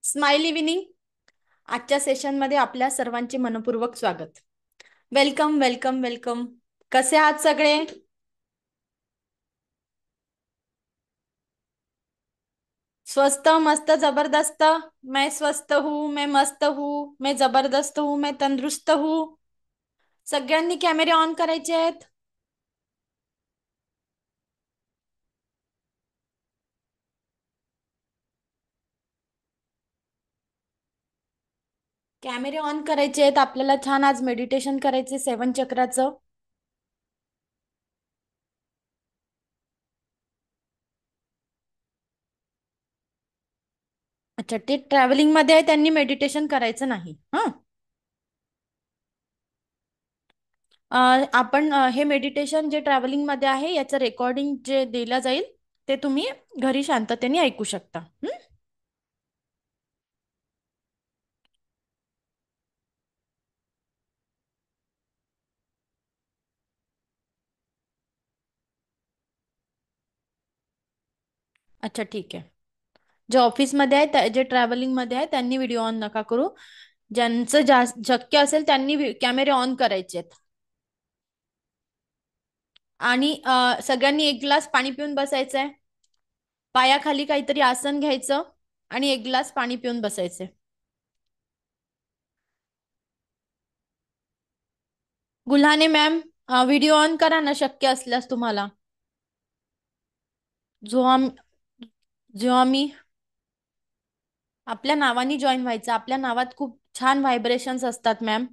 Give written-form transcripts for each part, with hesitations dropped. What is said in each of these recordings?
Smiley winning आजच्या सेशनमध्ये आपल्या सर्वांचे मनपूर्वक स्वागत. Welcome welcome welcome. कसे आहात सगळे? स्वस्थ मस्त जबरदस्त. मैं स्वस्थ हूँ, मैं मस्त हूँ, मैं जबरदस्त हूँ, मैं तंदुरुस्त हूँ. सगळ्यांनी कॅमेरे ऑन करायचे आहेत. कॅमेरे ऑन करायचे आहेत. आपल्याला छान आज मेडिटेशन करायचे 7 चक्राचं. अच्छा, ते ट्रॅव्हलिंग मध्ये आहे, त्यांनी मेडिटेशन करायचं नाही. हा, आपण हे मेडिटेशन जे ट्रॅव्हलिंग मध्ये आहे याचं रेकॉर्डिंग जे दिलं जाईल ते तुम्ही घरी शांततेने ऐकू शकता. अच्छा, ठीक आहे. जे ऑफिसमध्ये आहे जे ट्रॅव्हलिंग मध्ये आहे त्यांनी व्हिडिओ ऑन नका करू. ज्यांचं जास्त शक्य असेल त्यांनी कॅमेरे ऑन करायचे आहेत. आणि सगळ्यांनी एक ग्लास पाणी पिऊन बसायचंय. पायाखाली काहीतरी आसन घ्यायचं आणि एक ग्लास पाणी पिऊन बसायचंय. गुल्हाने मॅम, व्हिडिओ ऑन करा ना शक्य असल्यास तुम्हाला. जो आम जो आम्ही आपल्या नावाने जॉईन व्हायचं. आपल्या नावात खूप छान व्हायब्रेशन्स असतात मॅम.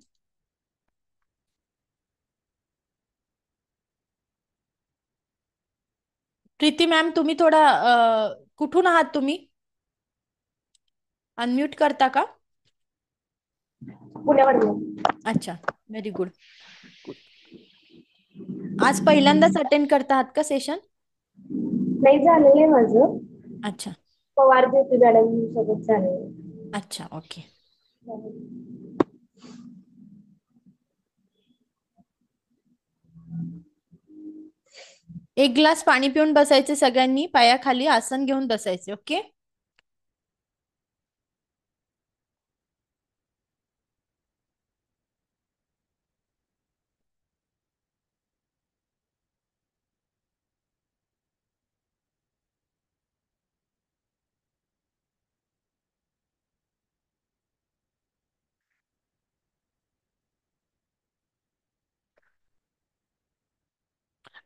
प्रीती मॅम, तुम्ही थोडा कुठून आहात तुम्ही? अनम्यूट करता का? पुण्यावरून. अच्छा, व्हेरी गुड. आज पहिल्यांदाच अटेंड करता आहात का सेशन? नाही, झालेलं आहे माझं. अच्छा पवार ज्योती मॅडम सोबत झालेलं. अच्छा, ओके. एक ग्लास पाणी पिऊन बसायचे. सगळ्यांनी पायाखाली आसन घेऊन बसायचे. ओके.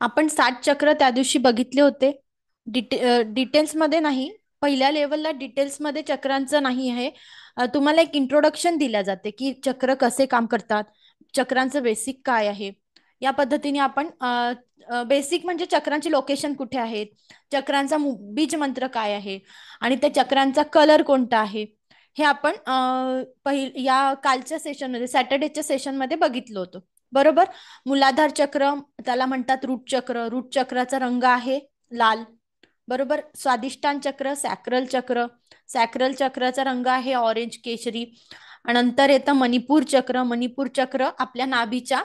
आपण 7 चक्र त्या दिवशी बघितले होते. डिटेल्समध्ये नाही. पहिल्या लेवलला डिटेल्समध्ये चक्रांचं नाही आहे. तुम्हाला एक इंट्रोडक्शन दिल्या जाते की चक्र कसे काम करतात, चक्रांचं बेसिक काय आहे. या पद्धतीने आपण बेसिक म्हणजे चक्रांचे लोकेशन कुठे आहेत, चक्रांचा बीज मंत्र काय आहे आणि त्या चक्रांचा कलर कोणता आहे हे आपण या कालच्या सेशनमध्ये सॅटर्डेच्या सेशनमध्ये बघितलं होतं. बरोबर. मूलाधार चक्र त्याला म्हणतात रूट चक्र. रूट चक्राचा रंग आहे लाल. बरोबर. स्वादिष्टान चक्र, सॅक्रल चक्र, सॅक्रल चक्राचा रंग आहे ऑरेंज केशरी. नंतर येतं मणिपूर चक्र. मणिपूर चक्र आपल्या नाभीच्या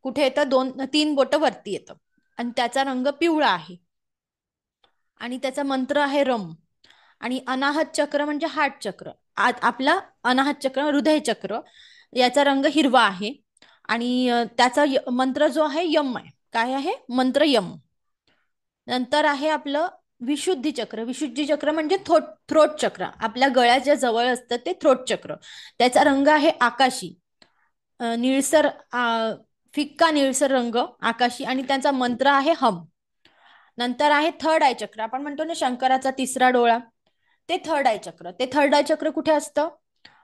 कुठे येतं, 2-3 बोट वरती येतं आणि त्याचा रंग पिवळा आहे आणि त्याचा मंत्र आहे रम. आणि अनाहत चक्र म्हणजे हार्ट चक्र. आपला अनाहत चक्र हृदय चक्र याचा रंग हिरवा आहे आणि त्याचा मंत्र जो आहे यम आहे. काय आहे मंत्र? यम. नंतर आहे आपलं विशुद्धी चक्र. विशुद्धी चक्र म्हणजे थ्रोट चक्र. आपल्या गळ्याच्या जवळ असतं ते थ्रोट चक्र. त्याचा रंग आहे आकाशी, निळसर, फिक्का निळसर रंग आकाशी आणि त्यांचा मंत्र आहे हम. नंतर आहे थर्ड आय चक्र. आपण म्हणतो ना शंकराचा तिसरा डोळा, ते थर्ड आय चक्र. ते थर्ड आय चक्र कुठे असतं?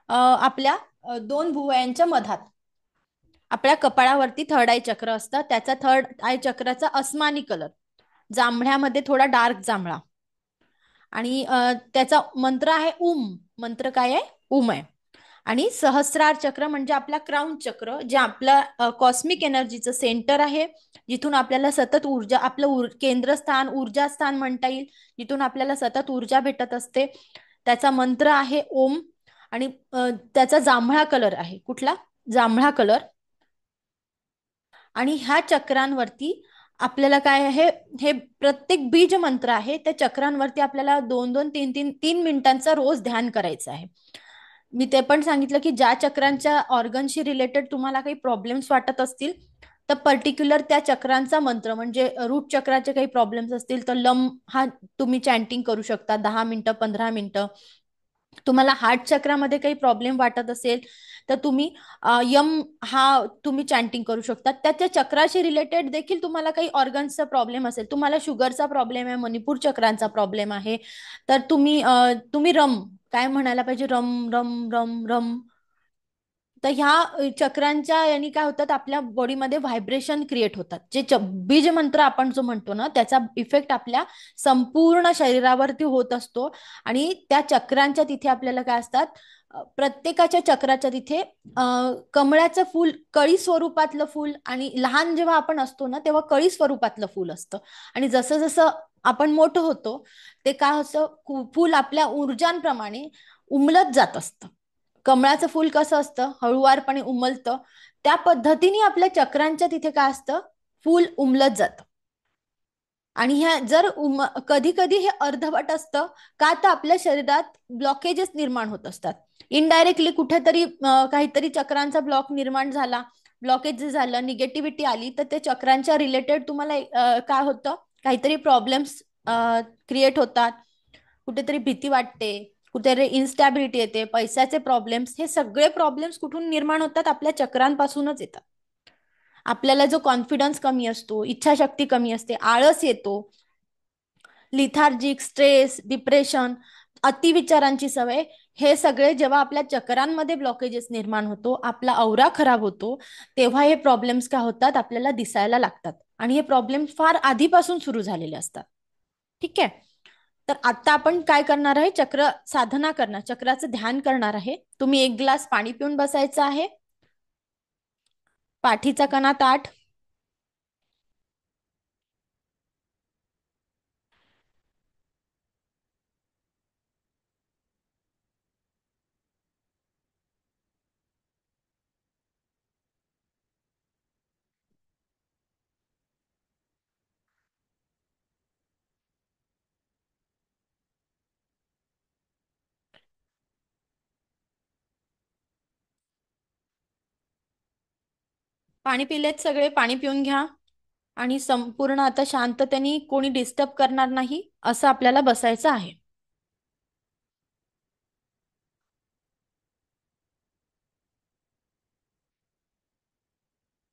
आपल्या 2 भुवयांच्या मधात आपल्या कपाळावरती थर्ड आय चक्र असतं. त्याचा थर्ड आय चक्राचा अस्मानी कलर जांभळ्यामध्ये थोडा डार्क जांभळा आणि त्याचा मंत्र आहे उम. मंत्र काय आहे? उम आहे. आणि सहस्रार चक्र म्हणजे आपला क्राउन चक्र, जे आपलं कॉस्मिक एनर्जीचं सेंटर आहे, जिथून आपल्याला सतत ऊर्जा, आपलं केंद्रस्थान, ऊर्जा स्थान म्हणता येईल, जिथून आपल्याला सतत ऊर्जा भेटत असते. त्याचा मंत्र आहे ओम आणि त्याचा जांभळा कलर आहे. कुठला? जांभळा कलर. आणि ह्या चक्रांवरती आपल्याला काय आहे, हे प्रत्येक बीज मंत्र आहे त्या चक्रांवरती आपल्याला 2-2, 3-3 मिनिटांचा रोज ध्यान करायचं आहे. मी ते पण सांगितलं की ज्या चक्रांच्या ऑर्गनशी रिलेटेड तुम्हाला काही प्रॉब्लेम्स वाटत असतील, तर पर्टिक्युलर त्या चक्रांचा मंत्र म्हणजे रूट चक्राचे काही प्रॉब्लेम्स असतील तर लम हा तुम्ही चॅन्टिंग करू शकता 10 मिनिटं 15 मिनिटं. तुम्हाला हार्ट चक्रामध्ये काही प्रॉब्लेम वाटत असेल तर तुम्ही यम हा तुम्ही चॅन्टिंग करू शकता. त्याच्या चक्राशी रिलेटेड देखील तुम्हाला काही ऑर्गन्सचा प्रॉब्लेम असेल, तुम्हाला शुगरचा प्रॉब्लेम आहे, मणिपूर चक्रांचा प्रॉब्लेम आहे, तर तुम्ही रम काय म्हणायला पाहिजे, रम रम रम रम. तर ह्या चक्रांच्या यांनी काय होतात, आपल्या बॉडीमध्ये व्हायब्रेशन क्रिएट होतात. जे बीज मंत्र आपण जो म्हणतो ना, त्याचा इफेक्ट आपल्या संपूर्ण शरीरावरती होत असतो. आणि त्या चक्रांच्या तिथे आपल्याला काय असतात, प्रत्येकाच्या चक्राच्या तिथे कमळाचं फूल, कळी स्वरूपातलं फूल, आणि लहान जेव्हा आपण असतो ना तेव्हा कळी स्वरूपातलं फूल असतं. आणि जसं जसं आपण मोठं होतो ते काय असं फूल आपल्या ऊर्जांप्रमाणे उमलत जात असतं. कमळाचं फूल कसं असतं, हळुवारपणे उमलतं, त्या पद्धतीने आपल्या चक्रांच्या तिथे काय असतं, फूल उमलत जातं. आणि ह्या जर कधी कधी हे अर्धवट असतं, का तर आपल्या शरीरात ब्लॉकेजेस निर्माण होत असतात. इनडायरेक्टली कुठेतरी काहीतरी चक्रांचा ब्लॉक निर्माण झाला, ब्लॉकेज झालं, निगेटिव्हिटी आली, तर ते चक्रांच्या रिलेटेड तुम्हाला काय होतं, काहीतरी प्रॉब्लेम्स क्रिएट होतात, कुठेतरी भीती वाटते, कुठेतरी इन्स्टॅबिलिटी येते, पैशाचे प्रॉब्लेम्स, हे सगळे प्रॉब्लेम्स कुठून निर्माण होतात, आपल्या चक्रांपासूनच येतात. आपल्याला जो कॉन्फिडन्स कमी असतो, इच्छाशक्ती कमी असते, आळस येतो, लिथार्जिक, स्ट्रेस, डिप्रेशन, अतिविचारांची सवय, हे सगळे जेव्हा आपल्या चक्रांमध्ये ब्लॉकेजेस निर्माण होतो, आपला औरा खराब होतो, तेव्हा हे प्रॉब्लेम्स काय होतात, आपल्याला दिसायला लागतात. आणि हे प्रॉब्लेम्स फार आधीपासून सुरू झालेले असतात. ठीक आहे. तर आता आपण काय करणार आहे, चक्र साधना करणार, चक्राचं ध्यान करणार आहे. तुम्ही 1 ग्लास पाणी पिऊन बसायचं आहे. पाठीचा कणा ताठ, पाणी पिलेत सगळे, पाणी पिऊन घ्या. आणि संपूर्ण आता शांततेने, कोणी डिस्टर्ब करणार नाही असं आपल्याला बसायचं आहे.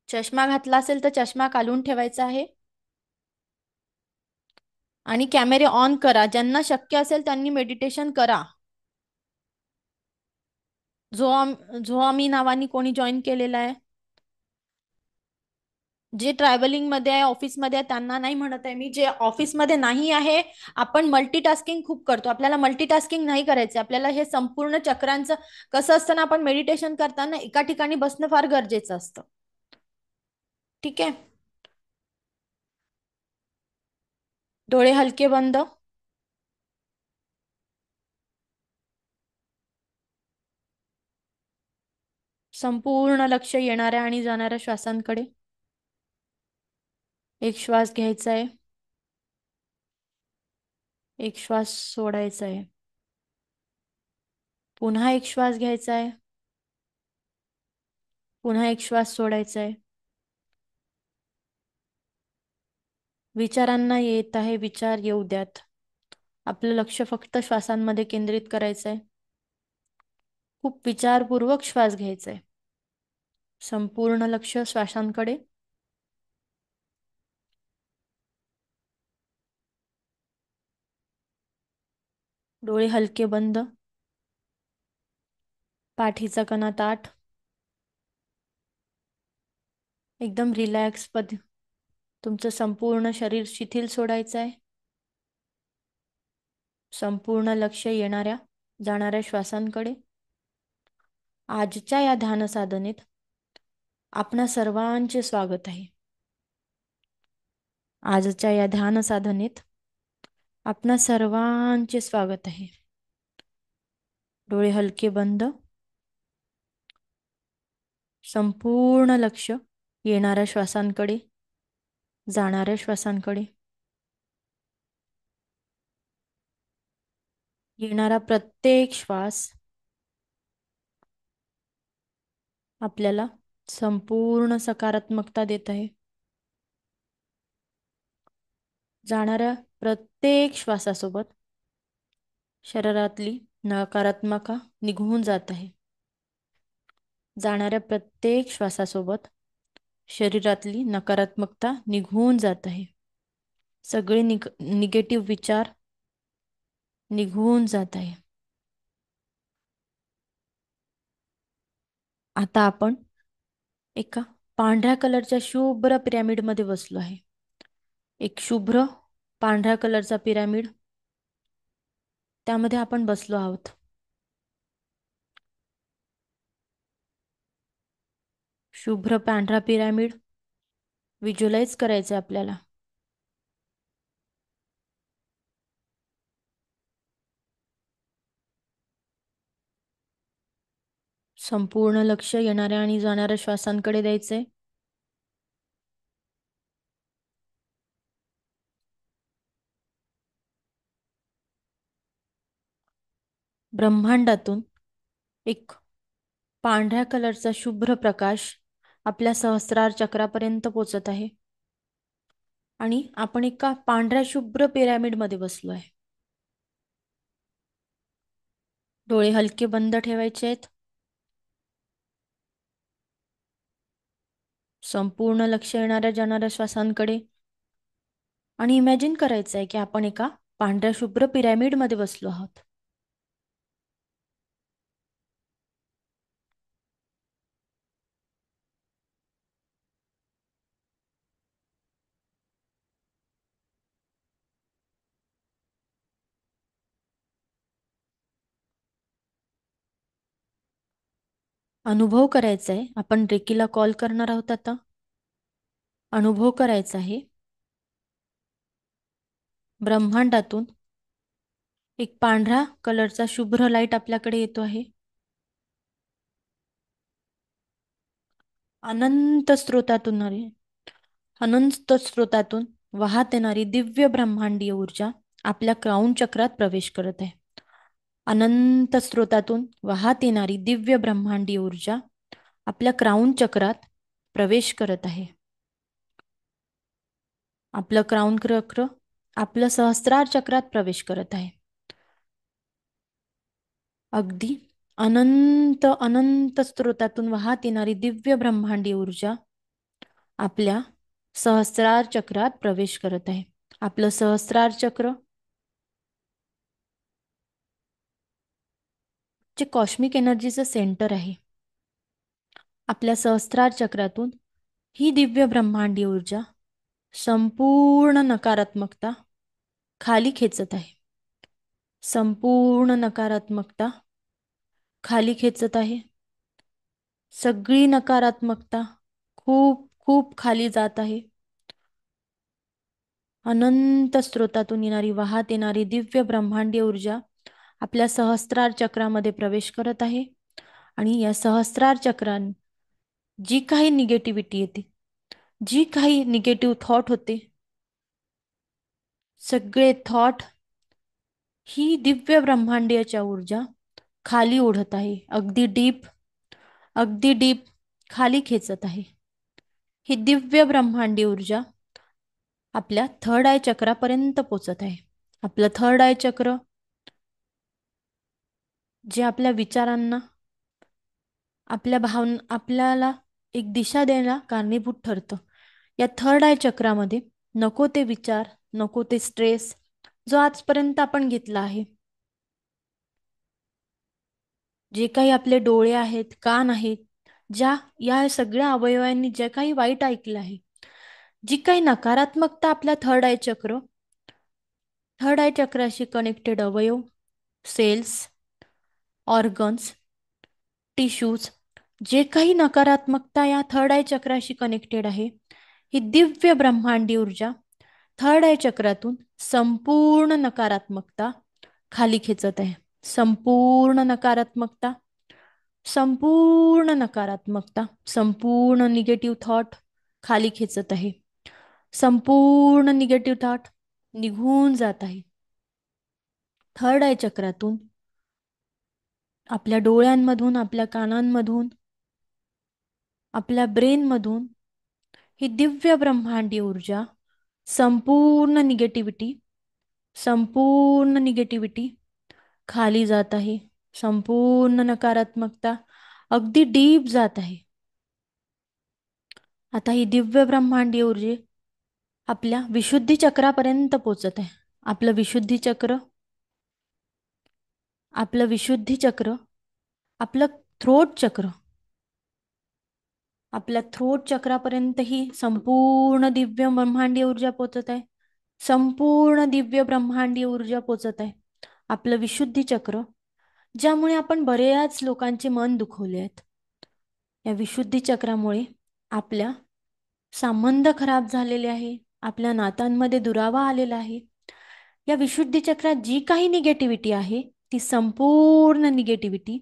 चष्मा घातला असेल तर चष्मा काढून ठेवायचा आहे. आणि कॅमेरे ऑन करा. ज्यांना शक्य असेल त्यांनी मेडिटेशन करा. झोआमी नावानी कोणी जॉईन केलेला आहे. जे ट्रॅव्हलिंग मध्ये आहे, ऑफिसमध्ये आहे, त्यांना नाही म्हणत आहे मी. जे ऑफिसमध्ये नाही आहे, आपण मल्टीटास्किंग खूप करतो, आपल्याला मल्टीटास्किंग नाही करायचं. आपल्याला हे संपूर्ण चक्रांचं कसं असतं ना, आपण मेडिटेशन करताना एका ठिकाणी बसणं फार गरजेचं असतं. ठीक आहे. डोळे हलके बंद. संपूर्ण लक्ष येणाऱ्या आणि जाणाऱ्या श्वासांकडे. एक श्वास घ्यायचा आहे, एक श्वास सोडायचा आहे. पुन्हा एक श्वास घ्यायचा आहे, पुन्हा एक श्वास सोडायचा आहे. विचारांना येत आहे, विचार येऊ द्यात. आपलं लक्ष फक्त श्वासांमध्ये केंद्रित करायचं आहे. खूप विचारपूर्वक श्वास घ्यायचा आहे. संपूर्ण लक्ष श्वासांकडे. डोळे हलके बंद. पाठीचा कणा ताठ. एकदम रिलॅक्स तुमचं संपूर्ण शरीर शिथिल सोडायचं आहे. संपूर्ण लक्ष येणाऱ्या जाणाऱ्या श्वासांकडे. आजच्या या ध्यान साधनेत आपणा सर्वांचे स्वागत आहे. आजच्या या ध्यान साधनेत आपणा सर्वांचे स्वागत आहे. डोळे हलके बंद. संपूर्ण लक्ष येणाऱ्या श्वासांकडे. जाणाऱ्या श्वासांकडे. येणारा प्रत्येक श्वास आपल्याला संपूर्ण सकारात्मकता देत आहे. जाणाऱ्या प्रत्येक श्वासासोबत शरीरातली नकारात्मकता निघून जात आहे. जाणाऱ्या प्रत्येक श्वासासोबत शरीरातली नकारात्मकता निघून जात आहे. सगळे निगेटिव्ह विचार निघून जात आहे. आता आपण एका पांढऱ्या कलरच्या शुभ्र पिरॅमिडमध्ये बसलो आहे. एक शुभ्र पांढऱ्या कलरचा पिरॅमिड, त्यामध्ये आपण बसलो आहोत. शुभ्र पांढरा पिरॅमिड व्हिज्युअलाइज करायचं आपल्याला. संपूर्ण लक्ष येणाऱ्या आणि जाणाऱ्या श्वासांकडे द्यायचंय. ब्रह्मांडातून एक पांढऱ्या कलरचा शुभ्र प्रकाश आपल्या सहस्रार चक्रापर्यंत पोचत आहे आणि आपण एका पांढऱ्या शुभ्र पिरॅमिडमध्ये बसलो आहे. डोळे हलके बंद ठेवायचे आहेत. संपूर्ण लक्ष येणाऱ्या जाणाऱ्या श्वासांकडे आणि इमॅजिन करायचं आहे की आपण एका पांढऱ्या शुभ्र पिरॅमिडमध्ये बसलो आहोत. अनुभव करायचा आहे, आपण रेकीला कॉल करणार आहोत आता. अनुभव करायचा आहे ब्रह्मांडातून एक पांढरा कलरचा शुभ्र लाईट आपल्याकडे येतो आहे. अनंत स्रोतातून वाहत येणारी दिव्य ब्रह्मांडीय ऊर्जा आपल्या क्राउन चक्रात प्रवेश करत आहे. अनंत स्रोतातून वाहत येणारी दिव्य ब्रह्मांडीय ऊर्जा आपल्या क्राउन चक्रात प्रवेश करत आहे. आपलं क्राउन चक्र आपलं सहस्रार चक्रात प्रवेश करत आहे. अगदी अनंत अनंत स्रोतातून वाहत येणारी दिव्य ब्रह्मांडीय ऊर्जा आपल्या सहस्रार चक्रात प्रवेश करत आहे. आपलं सहस्रार चक्र जे कॉस्मिक एनर्जीचं सेंटर आहे. आपल्या सहस्रार चक्रातून ही दिव्य ब्रह्मांडीय ऊर्जा संपूर्ण नकारात्मकता खाली खेचत आहे. संपूर्ण नकारात्मकता खाली खेचत आहे. सगळी नकारात्मकता खूप खूप खाली जात आहे. अनंत स्रोतातून येणारी वाहत येणारी दिव्य ब्रह्मांडीय ऊर्जा आपल्या सहस्रार चक्रामध्ये प्रवेश करत आहे आणि या सहस्रार चक्रान जी काही निगेटिव्हिटी येते, जी काही निगेटिव्ह थॉट होते, सगळे थॉट ही दिव्य ब्रह्मांडीयच्या ऊर्जा खाली ओढत आहे. अगदी डीप खाली खेचत आहे. ही दिव्य ब्रह्मांडीय ऊर्जा आपल्या थर्ड आय चक्रापर्यंत पोचत आहे. आपलं थर्ड आय चक्र जे आपल्या विचारांना, आपल्या भावना, आपल्याला एक दिशा द्यायला कारणीभूत ठरतं. या थर्ड आय चक्रामध्ये नको ते विचार, नको ते स्ट्रेस जो आजपर्यंत आपण घेतला आहे, जे काही आपले डोळे आहेत, कान आहेत, ज्या या सगळ्या अवयवांनी जे काही वाईट ऐकलं आहे, जी काही नकारात्मकता आपल्या थर्ड आय चक्राशी कनेक्टेड अवयव, सेल्स, ऑर्गन्स, टिश्यूज, जे काही नकारात्मकता या थर्ड आय चक्राशी कनेक्टेड आहे, ही दिव्य ब्रह्मांडी ऊर्जा थर्ड आय चक्रातून संपूर्ण नकारात्मकता खाली खेचत आहे. संपूर्ण नकारात्मकता, संपूर्ण नकारात्मकता, संपूर्ण निगेटिव्ह थॉट खाली खेचत आहे. संपूर्ण निगेटिव्ह थॉट निघून जात आहे. थर्ड आय चक्रातून, आपल्या डोळ्यांमधून, आपल्या कानांमधून, आपल्या ब्रेनमधून ही दिव्य ब्रह्मांडी ऊर्जा, संपूर्ण निगेटिव्हिटी खाली जात आहे. संपूर्ण नकारात्मकता अगदी डीप जात आहे. आता ही दिव्य ब्रह्मांडी ऊर्जा आपल्या विशुद्धी चक्रापर्यंत पोचत आहे. आपलं विशुद्धी चक्र, आपलं विशुद्धी चक्र, आपलं थ्रोट चक्र, आपल्या थ्रोट चक्रापर्यंत ही संपूर्ण दिव्य ब्रह्मांडीय ऊर्जा पोचत आहे. संपूर्ण दिव्य ब्रह्मांडीय ऊर्जा पोचत आहे. आपलं विशुद्धी चक्र, ज्यामुळे आपण बऱ्याच लोकांचे मन दुखवले आहेत. या विशुद्धी चक्रामुळे आपल्या संबंध खराब झालेले आहे. आपल्या नात्यांमध्ये दुरावा आलेला आहे. या विशुद्धी चक्रात जी काही निगेटिव्हिटी आहे, ती संपूर्ण निगेटिव्हिटी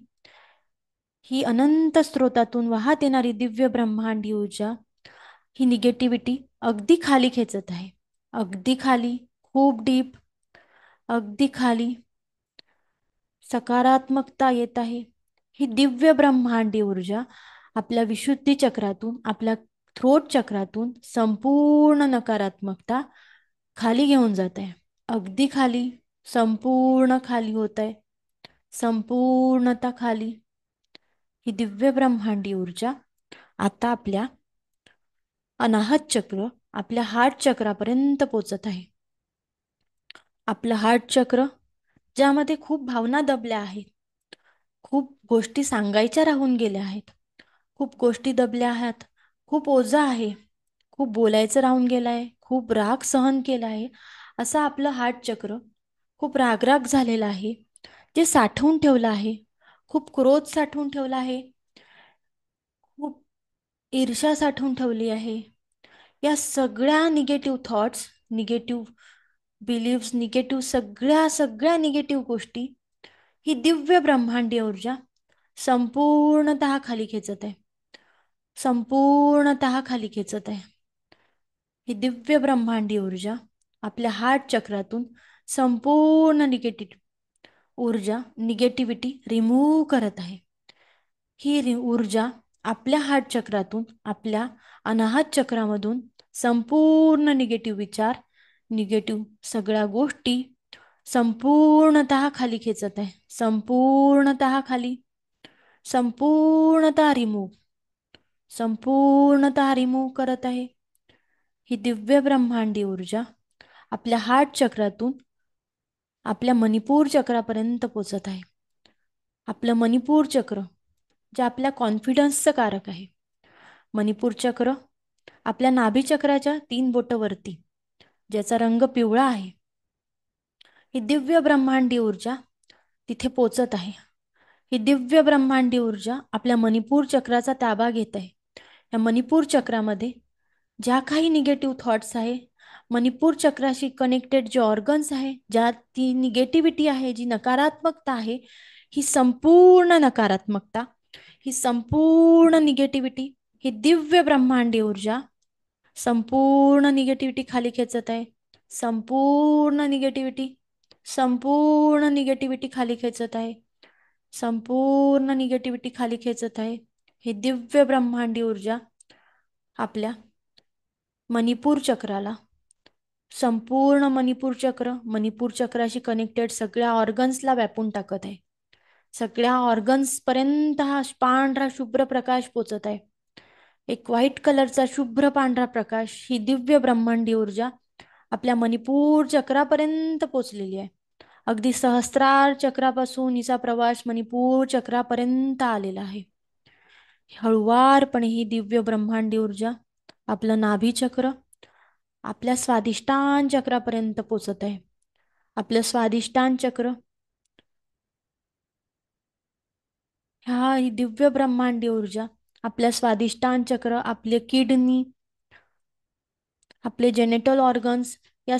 ही अनंत स्रोतातून वाहत येणारी दिव्य ब्रह्मांडी ऊर्जा ही निगेटिव्हिटी अगदी खाली खेचत आहे. अगदी खाली, खूप डीप, अगदी खाली सकारात्मकता येत आहे. ही दिव्य ब्रह्मांडी ऊर्जा आपल्या विशुद्धी चक्रातून, आपल्या थ्रोट चक्रातून संपूर्ण नकारात्मकता खाली घेऊन जात आहे. अगदी खाली, संपूर्ण खाली होत आहे. संपूर्णता खाली. ही दिव्य ब्रह्मांडी ऊर्जा आता आपल्या अनाहत चक्र, आपल्या हार्ट चक्रापर्यंत पोचत आहे. आपलं हार्ट चक्र, ज्यामध्ये खूप भावना दबल्या आहेत, खूप गोष्टी सांगायच्या राहून गेल्या आहेत, खूप गोष्टी दबल्या आहेत, खूप ओझं आहे, खूप बोलायचं राहून गेलं आहे, खूप राग सहन केला आहे, असं आपलं हार्ट चक्र खूप रागराग झालेला आहे. जे साठवून ठेवलं आहे, खूप क्रोध साठवून ठेवला आहे, खूप ईर्ष्या साठवून ठेवली आहे. या सगळ्या negative thoughts, negative believes, negative सगळ्या निगेटिव्ह गोष्टी ही दिव्य ब्रह्मांडीय ऊर्जा संपूर्णतः खाली खेचत आहे. संपूर्णतः खाली खेचत आहे. ही दिव्य ब्रह्मांडी ऊर्जा आपल्या हार्ट चक्रातून संपूर्ण ऊर्जा, निगेटिव्हिटी रिमूव्ह करत आहे. ही ऊर्जा आपल्या हार्ट चक्रातून, आपल्या अनाहत चक्रामधून संपूर्ण निगेटिव्ह विचार, निगेटिव्ह सगळ्या गोष्टी संपूर्णतः खाली खेचत आहे. संपूर्णतः खाली, संपूर्णतः रिमूव्ह करत आहे. ही दिव्य ब्रह्मांडी ऊर्जा आपल्या हार्ट चक्रातून आपल्या मणिपूर चक्रापर्यंत पोचत आहे. आपलं मणिपूर चक्र, जे आपल्या कॉन्फिडन्सचं कारक आहे. मणिपूर चक्र आपल्या नाभी चक्राच्या 3 बोटावरती, ज्याचा रंग पिवळा आहे. ही दिव्य ब्रह्मांडी ऊर्जा तिथे पोचत आहे. ही दिव्य ब्रह्मांडी ऊर्जा आपल्या मणिपूर चक्राचा ताबा घेत आहे. या मणिपूर चक्रामध्ये ज्या काही निगेटिव्ह थॉट्स आहे, मणिपूर चक्राशी कनेक्टेड जे ऑर्गन्स आहे, ज्या ती निगेटिव्हिटी आहे, जी नकारात्मकता आहे, ही संपूर्ण नकारात्मकता, ही संपूर्ण निगेटिव्हिटी, ही दिव्य ब्रह्मांडी ऊर्जा संपूर्ण निगेटिव्हिटी खाली खेचत आहे. संपूर्ण निगेटिव्हिटी खाली खेचत आहे. संपूर्ण निगेटिव्हिटी खाली खेचत आहे. ही दिव्य ब्रह्मांडी ऊर्जा आपल्या मणिपूर चक्राला, संपूर्ण मणिपूर चक्राशी कनेक्टेड सगळ्या ऑर्गन्सला व्यापून टाकत आहे. सगळ्या ऑर्गन्स पर्यंत हा पांढरा शुभ्र प्रकाश पोचत आहे. एक व्हाईट कलरचा शुभ्र पांढरा प्रकाश, ही दिव्य ब्रह्मांडी ऊर्जा आपल्या मणिपूर चक्रापर्यंत पोचलेली आहे. अगदी सहस्त्रार चक्रापासून हिचा प्रवास मणिपूर चक्रापर्यंत आलेला आहे. हळुवारपणे ही दिव्य ब्रह्मांडी ऊर्जा आपलं नाभी चक्र आपल्या स्वादिष्टान चक्रापर्यंत पोचत आहे. आपलं स्वादिष्टान चक्र, ही दिव्य ब्रह्मांडी ऊर्जा आपल्या स्वादिष्टान चक्र, आपले किडनी, आपले जेनेटल ऑर्गन्स, या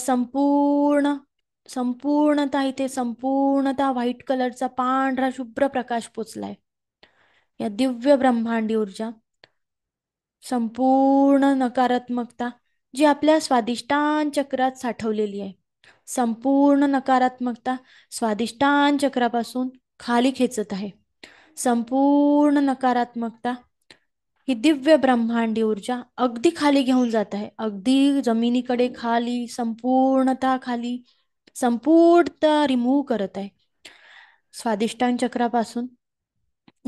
संपूर्णतः इथे संपूर्णतः व्हाईट कलरचा पांढरा शुभ्र प्रकाश पोचलाय. या दिव्य ब्रह्मांडी ऊर्जा संपूर्ण नकारात्मकता जी आपल्या स्वादिष्टान चक्रात साठवलेली आहे. संपूर्ण नकारात्मकता स्वादिष्टान चक्रापासून खाली खेचत आहे. संपूर्ण नकारात्मकता ही दिव्य ब्रह्मांडी ऊर्जा अगदी खाली घेऊन जात आहे. अगदी जमिनीकडे खाली, संपूर्णतः खाली, संपूर्णतः रिमूव्ह करत आहे. स्वादिष्टान चक्रापासून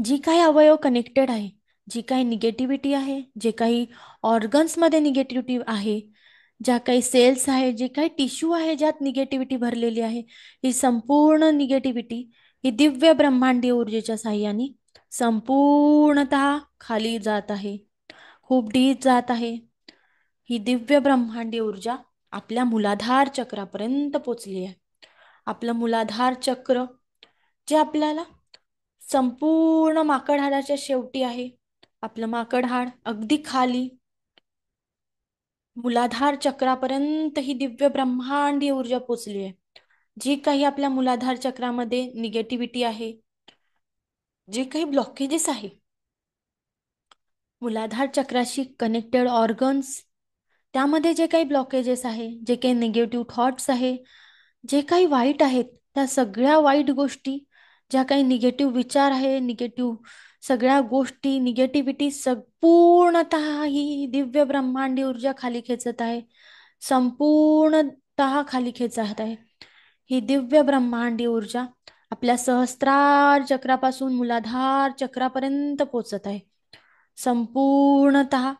जी काही अवयव कनेक्टेड आहे, जी काही निगेटिव्हिटी आहे, जे काही ऑर्गन्समध्ये निगेटिव्हिटी आहे, ज्या काही सेल्स आहे, जे काही टिश्यू आहे ज्यात निगेटिव्हिटी भरलेली आहे, ही संपूर्ण निगेटिव्हिटी ही दिव्य ब्रह्मांडीय ऊर्जेच्या साहाय्याने संपूर्णतः खाली जात आहे. खूप डीप जात आहे. ही दिव्य ब्रह्मांडीय ऊर्जा आपल्या मूलाधार चक्रापर्यंत पोचली आहे. आपलं मूलाधार चक्र जे आपल्याला संपूर्ण माकड हाडाच्या शेवटी आहे. आपलं माकड हाड अगदी खाली मूलाधार चक्रापर्यंत ही दिव्य ब्रह्मांडीय ऊर्जा पोचली आहे. जी काही आपल्या मूलाधार चक्रामध्ये निगेटिव्हिटी आहे, जे काही ब्लॉकेजेस आहे, मूलाधार चक्राशी कनेक्टेड ऑर्गन्स, त्यामध्ये जे काही ब्लॉकेजेस आहे, जे काही निगेटिव्ह थॉट्स आहे, जे काही वाईट आहेत, त्या सगळ्या वाईट गोष्टी, ज्या काही निगेटिव्ह विचार आहे, निगेटिव्ह सगळ्या गोष्टी, निगेटिव्हिटी संपूर्णतः ही दिव्य ब्रह्मांडी ऊर्जा खाली खेचत आहे. संपूर्णतः खाली खेचत आहे. ही दिव्य ब्रह्मांडी ऊर्जा आपल्या सहस्त्रार चक्रापासून मूलाधार चक्रापर्यंत पोचत आहे. संपूर्णतः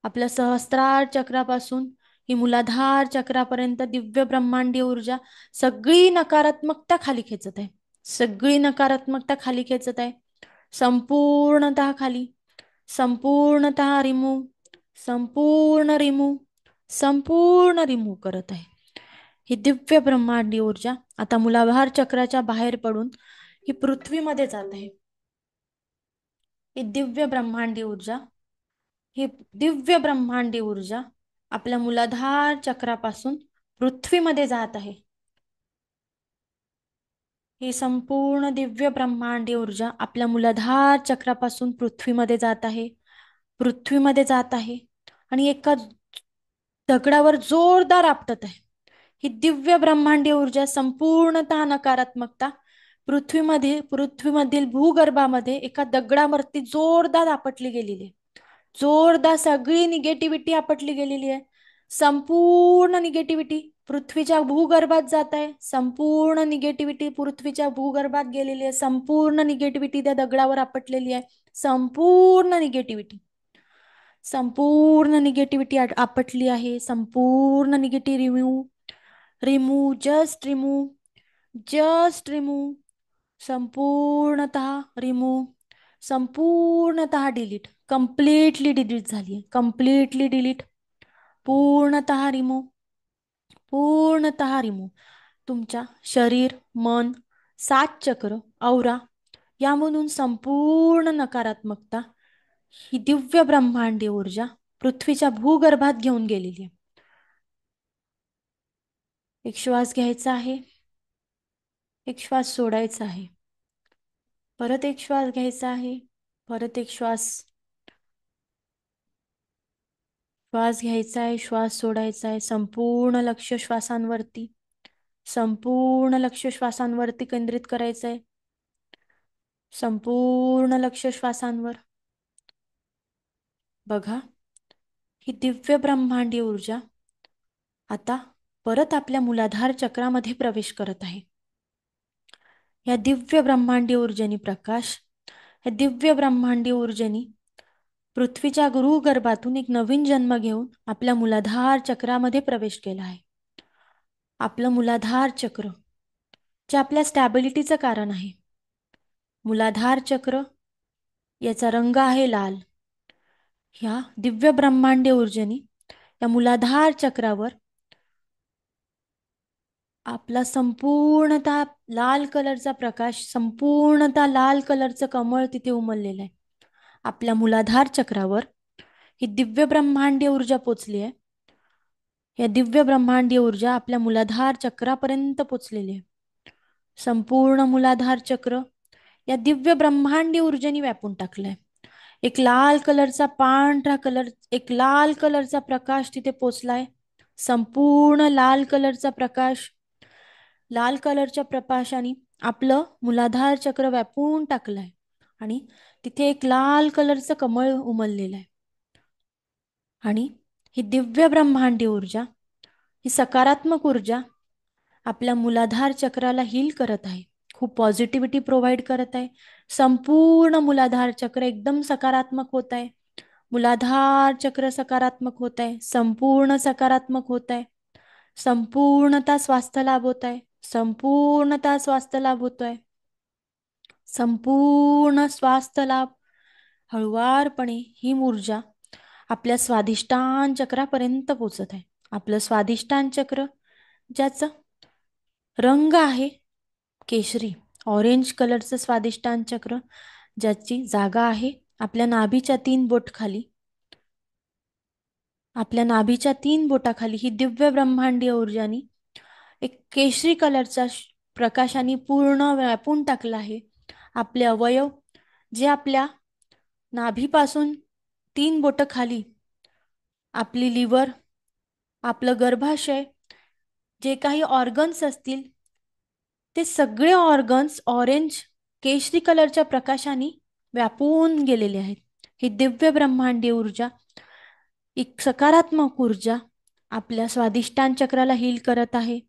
आपल्या सहस्त्रार चक्रापासून ही मूलाधार चक्रापर्यंत दिव्य ब्रह्मांडीय ऊर्जा सगळी नकारात्मकता खाली खेचत आहे. सगळी नकारात्मकता खाली खेचत आहे. संपूर्णतः खाली, संपूर्णतः रिमूव्ह, संपूर्ण रिमूव्ह, संपूर्ण रिमूव्ह करत आहे. ही दिव्य ब्रह्मांडीय ऊर्जा आता मूलाधार चक्राच्या बाहेर पडून ही पृथ्वीमध्ये जात आहे. ही दिव्य ब्रह्मांडीय ऊर्जा, ही दिव्य ब्रह्मांडी ऊर्जा आपल्या मूलाधार चक्रापासून पृथ्वीमध्ये जात आहे. ही संपूर्ण दिव्य ब्रह्मांडी ऊर्जा आपल्या मूलाधार चक्रापासून पृथ्वीमध्ये जात आहे. पृथ्वीमध्ये जात आहे आणि एका दगडावर जोरदार आपटत आहे. ही दिव्य ब्रह्मांडी ऊर्जा संपूर्णतः नकारात्मकता पृथ्वीमधील भूगर्भामध्ये एका दगडावरती जोरदार आपटली गेलेली आहे. जोरदार सगळी निगेटिव्हिटी आपटली गेलेली आहे. संपूर्ण निगेटिव्हिटी पृथ्वीच्या भूगर्भात जात आहे. संपूर्ण निगेटिव्हिटी पृथ्वीच्या भूगर्भात गेलेली आहे. संपूर्ण निगेटिव्हिटी त्या दगडावर आपटलेली आहे. संपूर्ण निगेटिव्हिटी, संपूर्ण निगेटिव्हिटी आपटली आहे. संपूर्ण negative remove, remove, just remove, संपूर्णतः रिमूव्ह, संपूर्णतः डिलीट, कम्प्लिटली डिलीट झाली आहे. कम्प्लिटली डिलीट, पूर्णतः रिमूव्ह, पूर्णतः रिमूव्ह. तुमच्या शरीर, मन, सात चक्र, औरा यामधून संपूर्ण नकारात्मकता ही दिव्य ब्रह्मांडी ऊर्जा पृथ्वीच्या भूगर्भात घेऊन गेलेली आहे. एक श्वास घ्यायचा आहे, एक श्वास सोडायचा आहे, परत एक श्वास घ्यायचा आहे, परत एक श्वास, श्वास घ्यायचा आहे, श्वास सोडायचा आहे. संपूर्ण लक्ष श्वासांवरती, संपूर्ण लक्ष श्वासांवरती केंद्रित करायचं आहे. संपूर्ण लक्ष श्वासांवर. बघा, ही दिव्य ब्रह्मांडी ऊर्जा आता परत आपल्या मूलाधार चक्रामध्ये प्रवेश करत आहे. या दिव्य ब्रह्मांडी ऊर्जेनी प्रकाश, या दिव्य ब्रह्मांडी ऊर्जेनी पृथ्वीच्या गृहगर्भातून एक नवीन जन्म घेऊन आपल्या मूलाधार चक्रामध्ये प्रवेश केला आहे. आपलं मूलाधार चक्र जे आपल्या स्टॅबिलिटीचं कारण आहे. मूलाधार चक्र याचा रंग आहे लाल. ह्या दिव्य ब्रह्मांडी ऊर्जेनी या मूलाधार चक्रावर आपला संपूर्णतः लाल कलरचा प्रकाश, संपूर्णतः लाल कलरचं कमळ तिथे उमललेलं आहे. आपल्या मूलाधार चक्रावर ही दिव्य ब्रह्मांडी ऊर्जा पोचली आहे. या दिव्य ब्रह्मांडी ऊर्जा आपल्या मूलाधार चक्रापर्यंत पोचलेली आहे. संपूर्ण मूलाधार चक्र या दिव्य ब्रह्मांडी ऊर्जेने व्यापून टाकलंय. एक लाल कलरचा पांढरा कलर, एक लाल कलरचा प्रकाश तिथे पोचलाय. संपूर्ण लाल कलरचा प्रकाश, लाल कलरच्या प्रकाशाने आपलं मूलाधार चक्र व्यापून टाकलंय. आणि तिथे एक लाल कलरचं कमळ उमललेलं आहे. आणि ही दिव्य ब्रह्मांडी ऊर्जा, ही सकारात्मक ऊर्जा आपल्या मूलाधार चक्राला हील करत आहे. खूप पॉझिटिव्हिटी प्रोव्हाइड करत आहे. संपूर्ण मूलाधार चक्र एकदम सकारात्मक होत आहे. मूलाधार चक्र सकारात्मक होत आहे. संपूर्ण सकारात्मक होत आहे. संपूर्णता स्वास्थ्य लाभ होत आहे. संपूर्णता स्वास्थ्य लाभ होतोय. संपूर्ण स्वास्थ्य लाभ. हळुवारपणे ही ऊर्जा आपल्या स्वाधिष्ठान चक्रापर्यंत पोचत आहे. आपलं स्वाधिष्ठान चक्र, ज्याचं रंग आहे केशरी, ऑरेंज कलरचं स्वाधिष्ठान चक्र, ज्याची जागा आहे आपल्या नाभीच्या 3 बोट खाली. आपल्या नाभीच्या 3 बोटाखाली ही दिव्य ब्रह्मांडीय ऊर्जानी एक केशरी कलरचा प्रकाशाने पूर्ण व्यापून टाकला आहे. आपले अवयव जे आपल्या नाभीपासून 3 बोट खाली, आपली लिव्हर, आपलं गर्भाशय, जे काही ऑर्गन्स असतील ते सगळे ऑर्गन्स ऑरेंज केशरी कलरच्या प्रकाशाने व्यापून गेलेले आहेत. ही दिव्य ब्रह्मांडीय ऊर्जा, एक सकारात्मक ऊर्जा आपल्या स्वाधिष्ठान चक्राला हील करत आहे.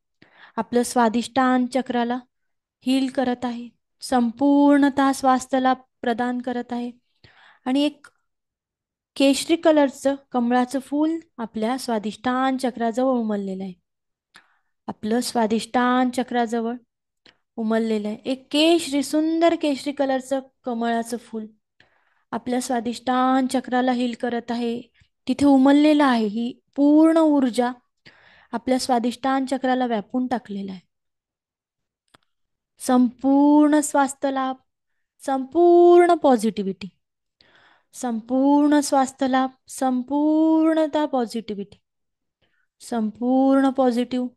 आपलं स्वाधिष्ठान चक्राला हील करत आहे. संपूर्णतः स्वास्थ्याला प्रदान करत आहे. आणि एक केशरी कलरचं कमळाचं फूल आपल्या स्वाधिष्ठान चक्राजवळ उमललेलं आहे. आपलं स्वाधिष्ठान चक्राजवळ उमललेलं आहे एक केशरी, सुंदर केशरी कलरचं कमळाचं फूल आपल्या स्वाधिष्ठान चक्राला हील करत आहे. तिथे उमललेलं आहे. ही पूर्ण ऊर्जा आपल्या स्वाधिष्ठान चक्राला व्यापून टाकलेला आहे. संपूर्ण स्वास्थ्य लाभ, संपूर्ण पॉझिटिव्हिटी, संपूर्ण स्वास्थ्य लाभ, संपूर्णता पॉझिटिव्हिटी, संपूर्ण पॉझिटिव्ह.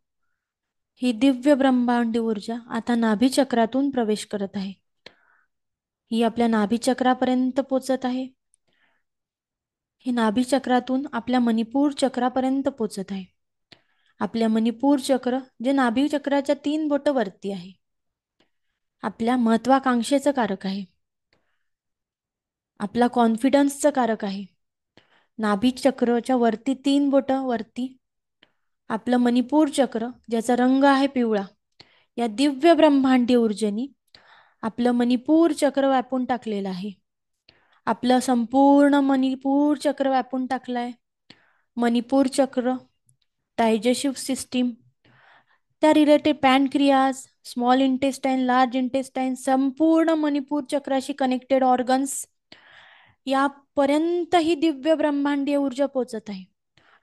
ही दिव्य ब्रह्मांडी ऊर्जा आता नाभी चक्रातून प्रवेश करत आहे. ही आपल्या नाभी चक्रापर्यंत पोचत आहे. ही नाभी चक्रातून आपल्या मणिपूर चक्रापर्यंत पोचत आहे. आपल्या मणिपूर चक्र, जे नाभी चक्राच्या 3 बोट वरती आहे, आपल्या महत्वाकांक्षेचं कारक आहे, आपला कॉन्फिडन्सचं कारक आहे. नाभी चक्राच्या वरती 3 बोट वरती आपलं मणिपूर चक्र, ज्याचा रंग आहे पिवळा, या दिव्य ब्रह्मांडी ऊर्जेने आपलं मणिपूर चक्र व्यापून टाकलेलं आहे. आपलं संपूर्ण मणिपूर चक्र व्यापून टाकलंय. मणिपूर चक्र, डायजेस्टिव्ह सिस्टीम, त्या related pancreas, small intestine, large intestine, संपूर्ण मणिपूर चक्राशी कनेक्टेड ऑर्गन्स, यापर्यंत ही दिव्य ब्रह्मांडीय ऊर्जा पोचत आहे.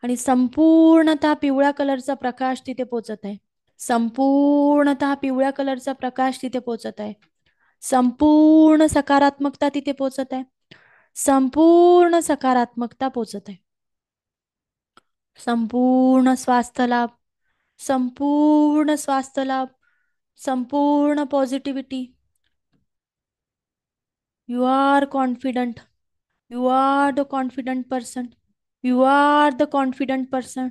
आणि संपूर्णतः पिवळ्या कलरचा प्रकाश तिथे पोचत आहे. संपूर्णतः पिवळ्या कलरचा प्रकाश तिथे पोचत आहे. संपूर्ण सकारात्मकता तिथे पोचत आहे. संपूर्ण सकारात्मकता पोचत आहे. संपूर्ण स्वास्थ्य लाभ, संपूर्ण स्वास्थ्य लाभ, संपूर्ण positivity. You are confident, you are the confident person, you are the confident person,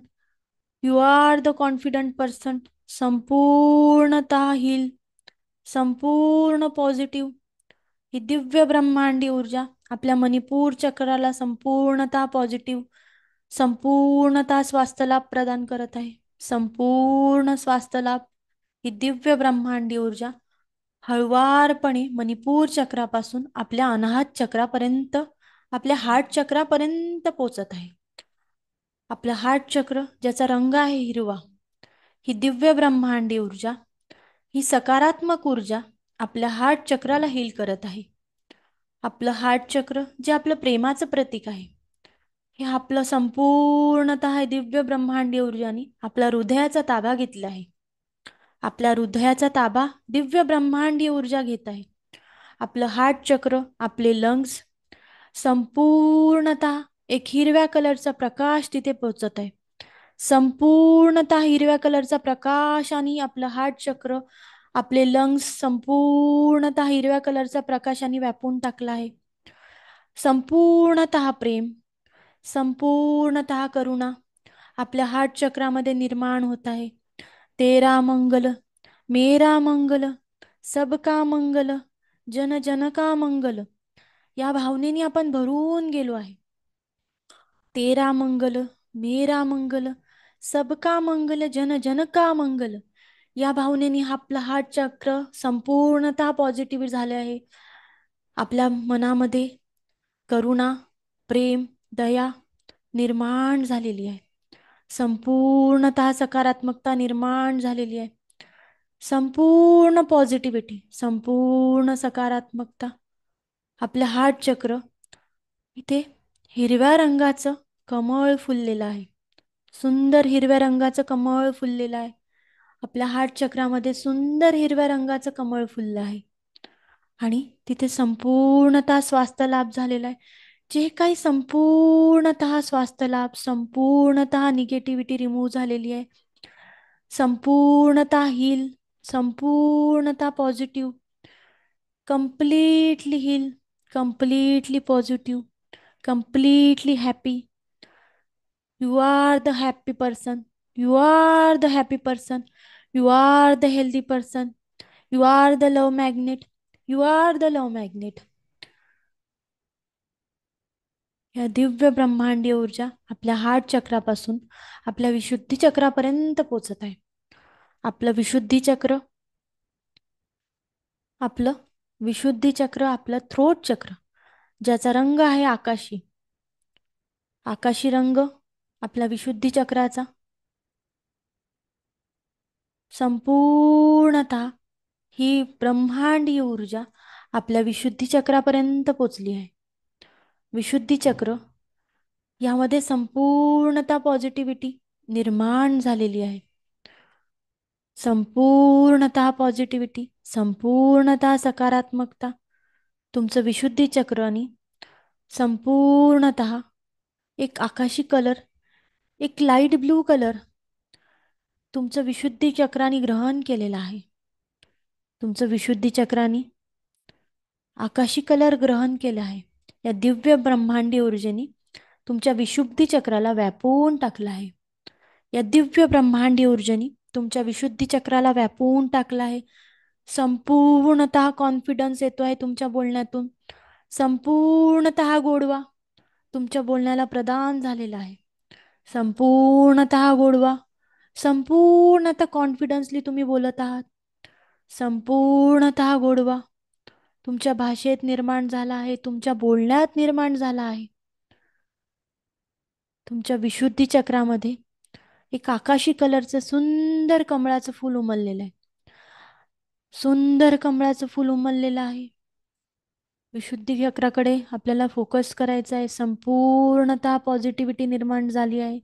you are the confident person. संपूर्णतः हील, संपूर्ण पॉझिटिव्ह. ही दिव्य ब्रह्मांडी ऊर्जा आपल्या मणिपूर चक्राला संपूर्णतः पॉझिटिव्ह, संपूर्णतः स्वास्थ्य लाभ प्रदान करत आहे. संपूर्ण स्वास्थ्य लाभ. ही दिव्य ब्रह्मांडी ऊर्जा हळुवारपणे मणिपूर चक्रापासून आपल्या अनाहत चक्रापर्यंत, आपल्या हार्ट चक्रापर्यंत पोचत आहे. आपलं हार्ट चक्र, ज्याचा रंग आहे हिरवा, ही दिव्य ब्रह्मांडी ऊर्जा, ही सकारात्मक ऊर्जा आपल्या हार्ट चक्राला हील करत आहे. आपलं हार्ट चक्र, जे आपलं प्रेमाचं प्रतीक आहे, हे आपलं संपूर्णतः दिव्य ब्रह्मांडी ऊर्जाने आपला हृदयाचा ताबा घेतला आहे. आपल्या हृदयाचा ताबा दिव्य ब्रह्मांडी ऊर्जा घेत आहे. आपलं हार्ट चक्र, आपले लंग्स, संपूर्णतः एक हिरव्या कलरचा प्रकाश तिथे पोचत आहे. संपूर्णतः हिरव्या कलरचा प्रकाश आणि आपलं हार्ट चक्र, आपले लंग्स संपूर्णतः हिरव्या कलरचा प्रकाशाने व्यापून टाकला आहे. संपूर्णतः प्रेम, संपूर्णतः करुणा आपल्या हार्ट चक्रामध्ये निर्माण होत आहे. तेरा मंगल, मेरा मंगल, सबका मंगल, जन जन का मंगल, या भावनेने आपण भरून गेलो आहे. तेरा मंगल, मेरा मंगल, सबका मंगल, जन जन का मंगल, या भावनेने आपला हार्ट चक्र संपूर्णतः पॉझिटिव्ह झाले आहे. आपल्या मनामध्ये करुणा, प्रेम, दया निर्माण झालेली आहे. संपूर्णतः सकारात्मकता निर्माण झालेली आहे. संपूर्ण पॉझिटिव्हिटी, संपूर्ण सकारात्मकता आपल्या हार्ट चक्र. इथे हिरव्या रंगाचं कमळ फुललेलं आहे. सुंदर हिरव्या रंगाचं कमळ फुललेलं आहे. आपल्या हार्ट चक्रामध्ये सुंदर हिरव्या रंगाचं कमळ फुललं आहे. आणि तिथे संपूर्णतः स्वास्थ्य लाभ झालेला आहे. जे काही संपूर्णतः स्वास्थ्य लाभ, संपूर्णतः निगेटिव्हिटी रिमूव्ह झालेली आहे. संपूर्णतः हील, संपूर्णतः positive, completely heal, completely positive, completely happy. You are the happy person, you are the happy person, you are the healthy person, you are the love magnet, you are the love magnet. या दिव्य ब्रह्मांडीय ऊर्जा आपल्या heart चक्रापासून आपल्या विशुद्धी चक्रापर्यंत पोचत आहे. आपलं विशुद्धी चक्र, आपलं विशुद्धी चक्र, आपलं थ्रोट चक्र, ज्याचा रंग आहे आकाशी, आकाशी रंग आपला विशुद्धी चक्राचा, संपूर्णतः ही ब्रह्मांडीय ऊर्जा आपल्या विशुद्धी चक्रापर्यंत पोचली आहे. विशुद्धी चक्र यामध्ये संपूर्णतः पॉझिटिव्हिटी निर्माण झालेली आहे. संपूर्णतः पॉझिटिव्हिटी, संपूर्णतः सकारात्मकता तुमचं विशुद्धी चक्र आणि संपूर्णतः एक आकाशी कलर, एक लाईट ब्लू कलर तुमचं विशुद्धी चक्राने ग्रहण केलेलं आहे. तुमचं विशुद्धी चक्राने आकाशी कलर ग्रहण केला आहे. या दिव्य ब्रह्मांडी ऊर्जेने तुमच्या विशुद्धी चक्राला व्यापून टाकलं आहे. या दिव्य ब्रह्मांडी ऊर्जेने तुमच्या विशुद्धी चक्राला व्यापून टाकलं आहे. संपूर्णतः कॉन्फिडन्स येतो आहे तुमच्या बोलण्यातून. संपूर्णतः गोडवा तुमच्या बोलण्याला प्रदान झालेला आहे. संपूर्णतः गोडवा, संपूर्णतः कॉन्फिडन्सली तुम्ही बोलत आहात. संपूर्णतः गोडवा तुमच्या भाषेत निर्माण झाला आहे, तुमच्या बोलण्यात निर्माण झाला आहे. तुमच्या विशुद्धी चक्रामध्ये एक आकाशी कलरचं सुंदर कमळाचं फूल उमललेलं आहे. सुंदर कमळाचं फूल उमललेलं आहे. विशुद्धी चक्राकडे आपल्याला फोकस करायचा आहे. संपूर्णतः पॉझिटिव्हिटी निर्माण झाली आहे.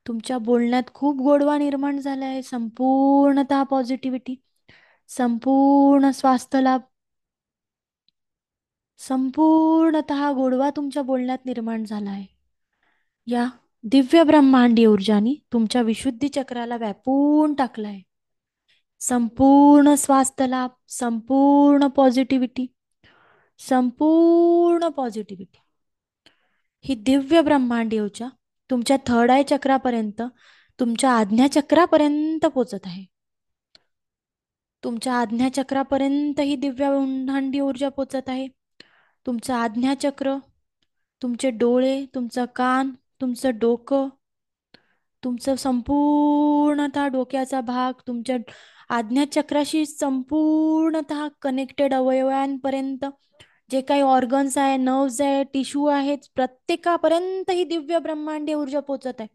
तुमच्या बोलण्यात खूप गोडवा निर्माण झाला आहे. संपूर्णतः पॉझिटिव्हिटी, संपूर्ण स्वास्थ्य लाभ, संपूर्णतः गोडवा तुमच्या बोलण्यात निर्माण झाला आहे. या दिव्य ब्रह्मांडी ऊर्जानी तुमच्या विशुद्धी चक्राला व्यापून टाकलं आहे. संपूर्ण स्वास्थ्य लाभ, संपूर्ण पॉझिटिव्हिटी, संपूर्ण पॉझिटिव्हिटी ही दिव्य ब्रह्मांडी ऊर्जा तुमच्या थर्ड आय चक्रापर्यंत, तुमच्या आज्ञा चक्रापर्यंत पोचत आहे. तुमच्या आज्ञा चक्रापर्यंत ही दिव्य ब्रह्मांडी ऊर्जा पोचत आहे. तुमचं आज्ञा चक्र, तुमचे डोळे, तुमचं कान, तुमचं डोकं, तुमचं संपूर्णतः डोक्याचा भाग तुमच्या आज्ञा चक्राशी संपूर्णतः कनेक्टेड अवयवांपर्यंत जे काही ऑर्गन्स आहे, नर्व्स आहे, टिश्यू आहेत, प्रत्येकापर्यंत ही दिव्य ब्रह्मांडीय ऊर्जा पोचत आहे.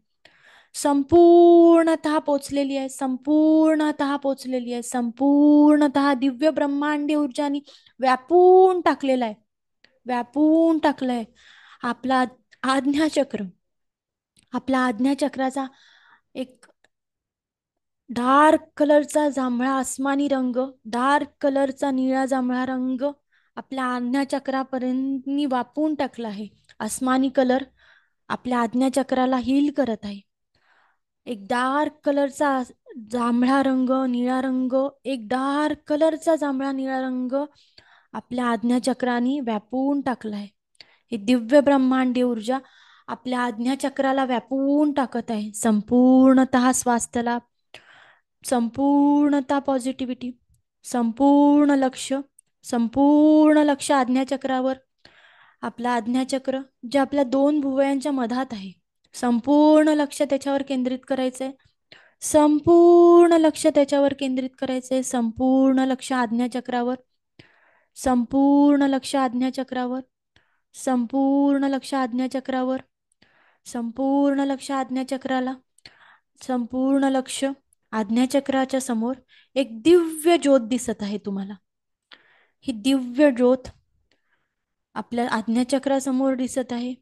संपूर्णतः पोचलेली आहे, संपूर्णतः पोचलेली आहे, संपूर्णतः दिव्य ब्रह्मांडीय ऊर्जानी व्यापून टाकलेला आहे, व्यापून टाकलंय. आपला आज्ञाचक्र, आपला आज्ञाचक्राचा एक डार्क कलरचा जांभळा आसमानी रंग, डार्क कलरचा निळा जांभळा रंग आपल्या आज्ञाचक्रापर्यंत वापून टाकला आहे. आसमानी कलर आपल्या आज्ञाचक्राला हील करत आहे. एक डार्क कलरचा जांभळा रंग, निळा रंग, एक डार्क कलरचा जांभळा निळा रंग आपल्या आज्ञाचक्राने व्यापून टाकला आहे. ही दिव्य ब्रह्मांडीय ऊर्जा आपल्या आज्ञाचक्राला व्यापून टाकत आहे. संपूर्णतः स्वास्थ्याला, संपूर्णतः पॉझिटिव्हिटी, संपूर्ण लक्ष आज्ञाचक्रावर. आपला आज्ञाचक्र जे आपल्या दोन भुवयांच्या मधात आहे, संपूर्ण लक्ष त्याच्यावर केंद्रित करायचंय. संपूर्ण लक्ष त्याच्यावर केंद्रित करायचंय. संपूर्ण लक्ष आज्ञाचक्रावर, संपूर्ण लक्ष आज्ञाचक्रावर, संपूर्ण लक्ष आज्ञाचक्रावर, संपूर्ण लक्ष आज्ञाचक्राला, संपूर्ण लक्ष. आज्ञाचक्राच्या समोर एक दिव्य ज्योत दिसत आहे तुम्हाला. ही दिव्य ज्योत आपल्या आज्ञाचक्रासमोर दिसत आहे.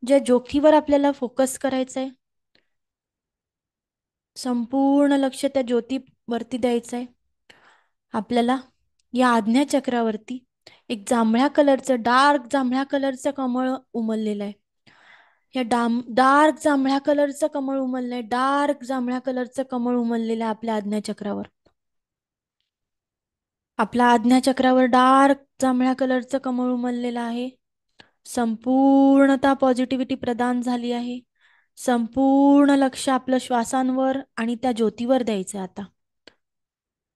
ज्या ज्योतीवर आपल्याला फोकस करायचा आहे, संपूर्ण लक्ष त्या ज्योतीवरती द्यायचं आहे आपल्याला. या आज्ञाचक्रावरती एक जांभळ्या कलरचं, डार्क जांभळ्या कलरचं कमळ उमललेलं आहे. या डार्क जांभळ्या कलरचं कमळ उमललंय, डार्क जांभळ्या कलरचं कमळ उमललेलं आहे आपल्या आज्ञाचक्रावर. आपल्या आज्ञाचक्रावर डार्क जांभळ्या कलरचं कमळ उमललेलं आहे. संपूर्णतः पॉझिटिव्हिटी प्रदान झाली आहे. संपूर्ण लक्ष आपलं श्वासांवर आणि त्या ज्योतीवर द्यायचं आता.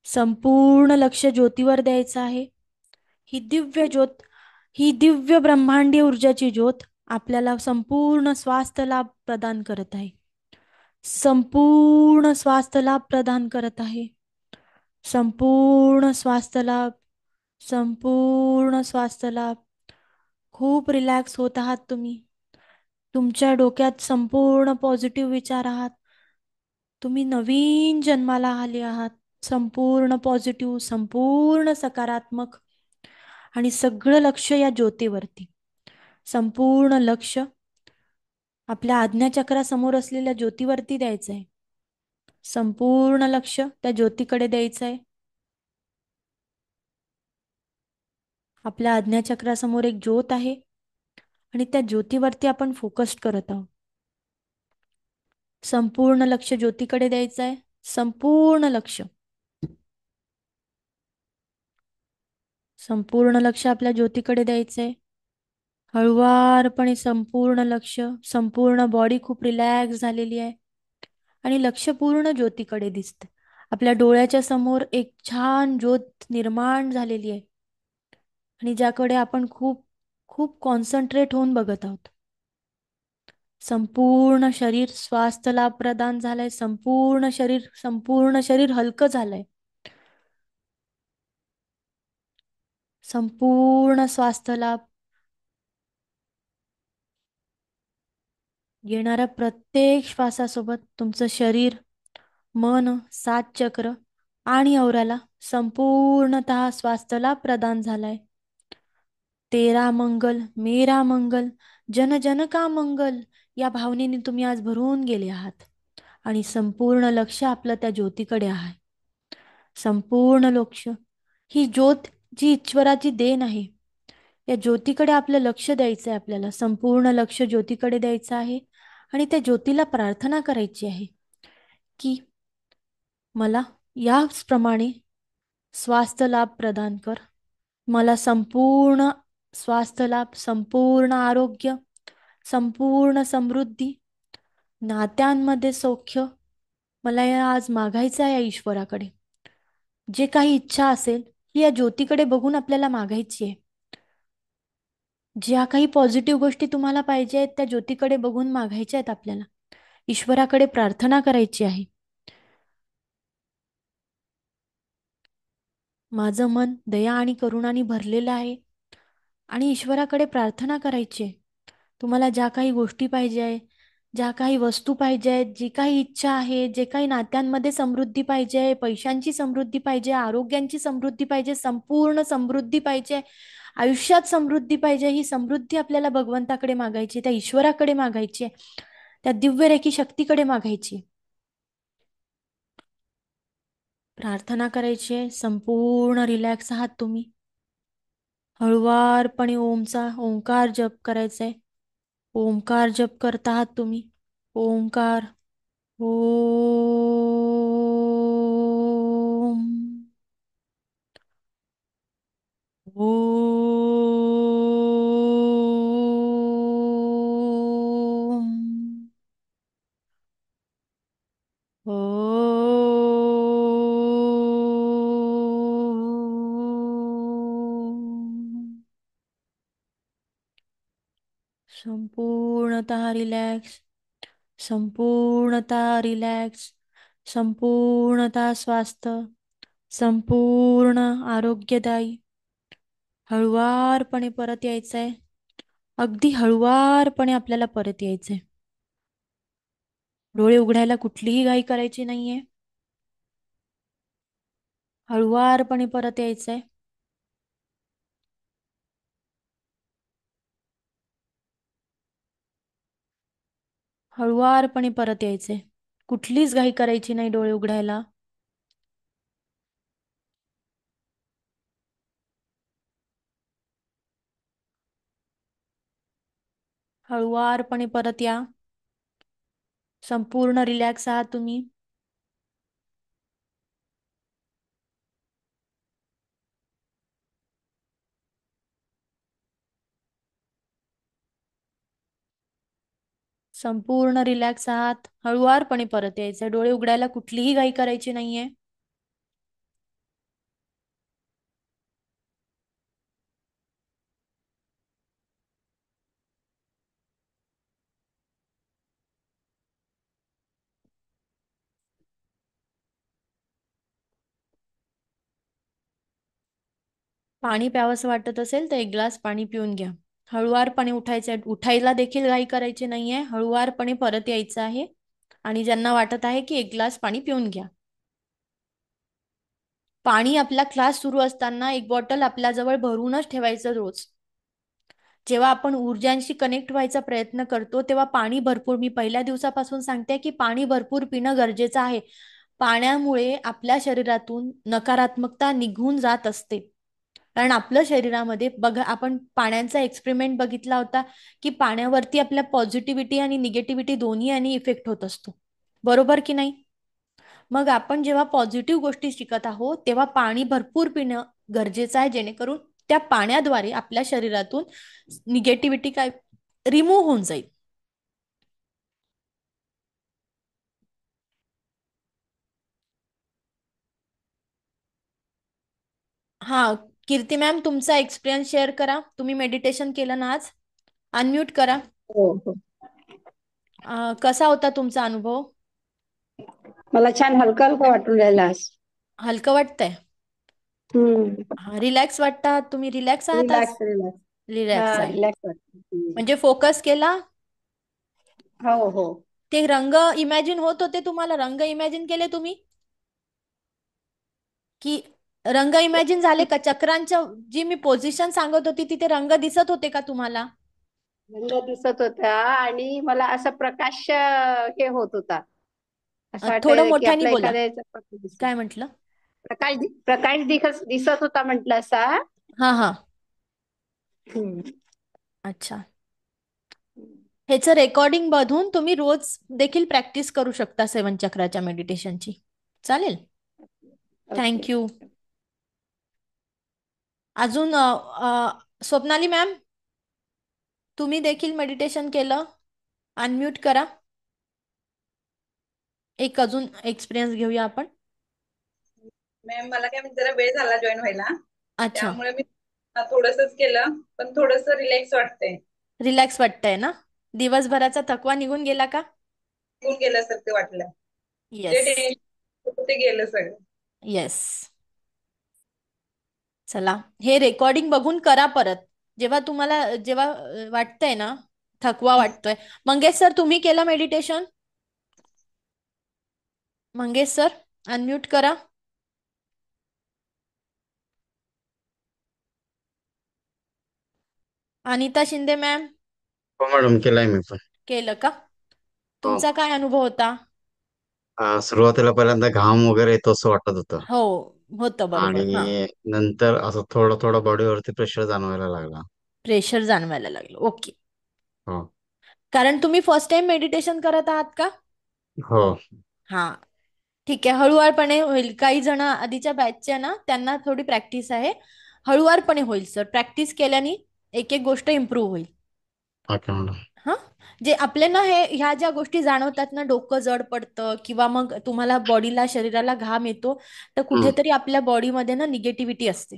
संपूर्ण लक्ष ज्योतीवर द्यायचं आहे. ही दिव्य ज्योत, ही दिव्य ब्रह्मांडीय ऊर्जाची ज्योत आपल्याला संपूर्ण स्वास्थ्य लाभ प्रदान करत आहे. संपूर्ण स्वास्थ्य लाभ प्रदान करत आहे. संपूर्ण स्वास्थ्य लाभ, संपूर्ण स्वास्थ्य लाभ. खूप रिलॅक्स होत आहात तुम्ही. तुमच्या डोक्यात संपूर्ण पॉझिटिव्ह विचार आहात. तुम्ही नवीन जन्माला आले आहात. संपूर्ण पॉझिटिव्ह, संपूर्ण सकारात्मक. आणि सगळं लक्ष या ज्योतीवरती. संपूर्ण लक्ष आपल्या आज्ञाचक्रासमोर असलेल्या ज्योतीवरती द्यायचं आहे. संपूर्ण लक्ष त्या ज्योतीकडे द्यायचं आहे. आपल्या आज्ञाचक्रासमोर एक ज्योत आहे आणि त्या ज्योतीवरती आपण फोकस करत आहोत. संपूर्ण लक्ष ज्योतीकडे द्यायचं आहे. संपूर्ण लक्ष, संपूर्ण लक्ष आपल्या ज्योतीकडे द्यायचंय. हळुवारपणे संपूर्ण लक्ष, संपूर्ण बॉडी खूप रिलॅक्स झालेली आहे आणि लक्ष पूर्ण ज्योतीकडे दिसते. आपल्या डोळ्याच्या समोर एक छान ज्योत निर्माण झालेली आहे आणि ज्याकडे आपण खूप खूप कॉन्सन्ट्रेट होऊन बघत आहोत. संपूर्ण शरीर स्वास्थ्य लाभ प्रदान झालाय. संपूर्ण शरीर हलकं झालंय. संपूर्ण स्वास्थ्य लाभ. येणाऱ्या प्रत्येक श्वासासोबत तुमचं शरीर, मन, सात चक्र आणि औराला संपूर्णतः स्वास्थ्य लाभ प्रदान झालाय. तेरा मंगल मेरा मंगल, जन जन का मंगल, या भावनेने तुम्ही आज भरून गेले आहात आणि संपूर्ण लक्ष आपलं त्या ज्योतीकडे आहे. संपूर्ण लक्ष, ही ज्योत जी ईश्वराची देण आहे, या ज्योतीकडे आपलं लक्ष द्यायचं आहे. आपल्याला संपूर्ण लक्ष ज्योतीकडे द्यायचं आहे आणि त्या ज्योतीला प्रार्थना करायची आहे की मला याचप्रमाणे स्वास्थ्य लाभ प्रदान कर. मला संपूर्ण स्वास्थ्य लाभ, संपूर्ण आरोग्य, संपूर्ण समृद्धी, नात्यांमध्ये सौख्य मला या आज मागायचं आहे या ईश्वराकडे. जे काही इच्छा असेल ही या ज्योतीकडे बघून आपल्याला मागायची आहे. ज्या काही पॉझिटिव्ह गोष्टी तुम्हाला पाहिजे आहेत त्या ज्योतीकडे बघून मागायच्या आहेत आपल्याला. ईश्वराकडे प्रार्थना करायची आहे. माझं मन दया आणि करुणाने भरलेलं आहे आणि ईश्वराकडे प्रार्थना करायची आहे. तुम्हाला ज्या काही गोष्टी पाहिजे आहे, ज्या काही वस्तू पाहिजे आहेत, जी काही इच्छा आहे, जे काही नात्यांमध्ये समृद्धी पाहिजे आहे, पैशांची समृद्धी पाहिजे, आरोग्यांची समृद्धी पाहिजे, संपूर्ण समृद्धी पाहिजे, आयुष्यात समृद्धी पाहिजे, ही समृद्धी आपल्याला भगवंताकडे मागायची, त्या ईश्वराकडे मागायची, त्या दिव्यरेखी शक्तीकडे मागायची. प्रार्थना करायची आहे. संपूर्ण रिलॅक्स आहात तुम्ही. हळुवारपणे ओंकार जप करायचा आहे. ओंकार जप करत आहात तुम्ही. ओंकार. ओम. ओम. संपूर्णतः रिलॅक्स, संपूर्णतः रिलॅक्स, संपूर्णतः स्वास्थ, संपूर्ण आरोग्यदायी. हळुवारपणे परत यायचंय. अगदी हळुवारपणे आपल्याला परत यायचंय. डोळे उघडायला कुठलीही घाई करायची नाहीये. हळुवारपणे परत यायचंय. हळुवारपणे परत यायचंय. कुठलीच घाई करायची नाही डोळे उघडायला. हळुवारपणे परत या. संपूर्ण रिलॅक्स आहात तुम्ही. संपूर्ण रिलॅक्स आहात. हळुवारपणे परत यायचंय. डोळे उघडायला कुठलीही घाई करायची नाहीये. पाणी प्यावंसं वाटत असेल तर एक ग्लास पाणी पिऊन घ्या. हळुवारपणे उठायचंय. उठायला देखील घाई करायची नाहीये. हळुवारपणे परत यायचं आहे. आणि ज्यांना वाटत आहे की एक ग्लास पाणी पिऊन घ्या. पाणी आपला क्लास सुरू असताना एक बॉटल आपल्याजवळ भरूनच ठेवायचं रोज. जेव्हा आपण ऊर्जांशी कनेक्ट व्हायचा प्रयत्न करतो तेव्हा पाणी भरपूर, मी पहिल्या दिवसापासून सांगते की पाणी भरपूर पिणं गरजेचं आहे. पाण्यामुळे आपल्या शरीरातून नकारात्मकता निघून जात असते. कारण आपल्या शरीरामध्ये बघा, आपण पाण्याचा एक्सपेरिमेंट बघितला होता की पाण्यावरती आपल्या पॉझिटिव्हिटी आणि निगेटिव्हिटी दोन्ही आणि इफेक्ट होत असतो. बरोबर की नाही? मग आपण जेव्हा पॉझिटिव्ह गोष्टी शिकत आहोत तेव्हा पाणी भरपूर पिणं गरजेचं आहे, जेणेकरून त्या पाण्याद्वारे आपल्या शरीरातून निगेटिव्हिटी काय रिमूव्ह होऊन जाईल. हा, कीर्ती मॅम, तुमचा एक्सपिरियन्स शेअर करा. तुम्ही मेडिटेशन केलं ना आज? अनम्यूट करा. हो हो. कसा होता तुमचा अनुभव? मला छान हलका हलका वाटून राहिला आज. हलकं वाटतंय? रिलॅक्स वाटतात तुम्ही? रिलॅक्स आहात आज? Relax relax. रिलॅक्स हा आहे. रिलॅक्स वाटतं. म्हणजे फोकस केला? हो हो. ते रंग इमॅजिन होत होते तुम्हाला? रंग इमॅजिन केले तुम्ही की रंग इमॅजिन झाले का? चक्रांच्या जी मी पोझिशन सांगत होती तिथे रंग दिसत होते का तुम्हाला? रंग दिसत होता आणि मला असा प्रकाश हे होत होता. असं थोडं वाटत की मोठ्याने आपला बोला. एखाद्या याचा प्रकाश दिसत. काय म्हटलं? प्रकाश दिसत होता म्हटलं असा. हा हा. हम्म. अच्छा. ह्याचं रेकॉर्डिंग बघून तुम्ही रोज देखील प्रॅक्टिस करू शकता 7 चक्राच्या मेडिटेशनची. चालेल? ओके. थँक्यू. अजून स्वप्नाली मॅम, तुम्ही देखील मेडिटेशन केलं? अनम्यूट करा. एक अजून एक्सपिरियन्स घेऊया आपण. मॅम, मला काय म्हणजे जरा वेळ झाला जॉईन व्हायला, अच्छा. त्यामुळे मी थोडंसंच केलं, पण थोडस रिलॅक्स वाटतंय. रिलॅक्स वाटतंय ना? दिवसभराचा थकवा निघून गेला का? निघून गेल्यासारखं वाटलं. जे येस. टेन्शन होतं ते गेलं सगळं. येस. चला, हे रेकॉर्डिंग बघून करा परत. जेव्हा तुम्हाला वाटतंय ना, थकवा वाटतोय. मंगेश सर, तुम्ही केलं मेडिटेशन? मंगेश सर, अनम्यूट करा. अनिता शिंदे मॅम, हो मॅडम, केलाय मी पण. केलं का? हो. तुमचा काय अनुभव होता? सुरुवातीला पहिल्यांदा घाम वगैरे येतो असं वाटत होतं. हो, होतं बरोबर. हा, आणि नंतर असं थोडं थोडं बॉडीवरती प्रेशर जाणवायला लागला. प्रेशर जाणवायला लागलं. ओके. हो. कारण तुम्ही फर्स्ट टाइम मेडिटेशन करत आहात का? हो. हा, ठीक आहे. हळुवारपणे होईल. काही जण आधीच्या बॅचच्या ना, त्यांना थोडी प्रॅक्टिस आहे. हळुवारपणे होईल सर. प्रॅक्टिस केल्याने एक एक गोष्ट इम्प्रूव्ह होईल. Okay madam. हा, जे आपले ना ह्या ज्या गोष्टी जाणवतात ना, डोकं जड पडतं किंवा मग तुम्हाला बॉडीला, शरीराला घाम येतो, तर हम्म. कुठेतरी आपल्या बॉडीमध्ये ना निगेटिव्हिटी असते.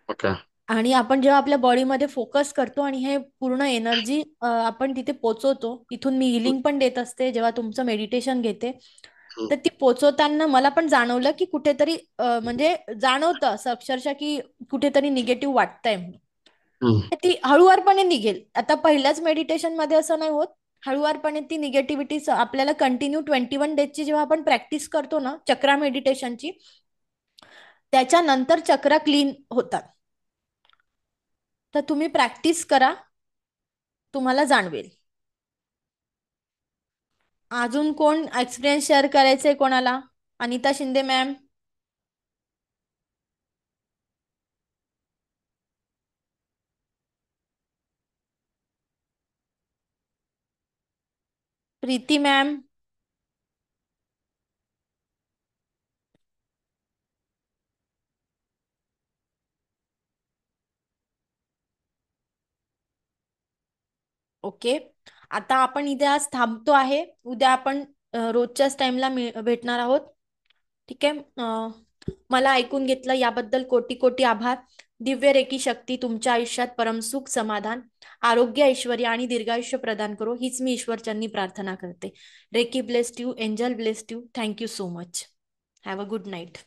ओके. आणि आपण जेव्हा आपल्या बॉडीमध्ये फोकस करतो आणि हे पूर्ण एनर्जी आपण तिथे पोचवतो, तिथून मी हिलिंग पण देत असते जेव्हा तुमचं मेडिटेशन घेते. हम्म, तर ती पोचवताना मला पण जाणवलं की कुठेतरी म्हणजे जाणवतं असं अक्षरशः की कुठेतरी निगेटिव्ह वाटतंय म्हणून. हम्म, तर ती हळूवारपणे निघेल. आता पहिल्याच मेडिटेशन मध्ये असं नाही होत. हळूवारपणे ती निगेटिव्हिटी आपल्याला कंटिन्यू 21 डेजची जेव्हा आपण प्रॅक्टिस करतो ना चक्रा मेडिटेशनची, त्याच्यानंतर चक्रा क्लीन होतात. तर तुम्ही प्रॅक्टिस करा, तुम्हाला जाणवेल. अजून कोण एक्सपिरियन्स शेअर करायचंय कोणाला? Anita Shinde ma'am, Preeti ma'am, okay. आता आपण इथे आज थांबतो आहे. उद्या आपण रोजच्याच टाइमला भेटणार आहोत. ठीक आहे. मला ऐकून घेतलं याबद्दल कोटी कोटी आभार. दिव्य रेकी शक्ती तुमच्या आयुष्यात परमसुख, समाधान, आरोग्य, ऐश्वर्य आणि दीर्घायुष्य प्रदान करो, हीच मी ईश्वरचरणी प्रार्थना करते. Reiki blessed you, angel blessed you. Thank you so much. Have a good night.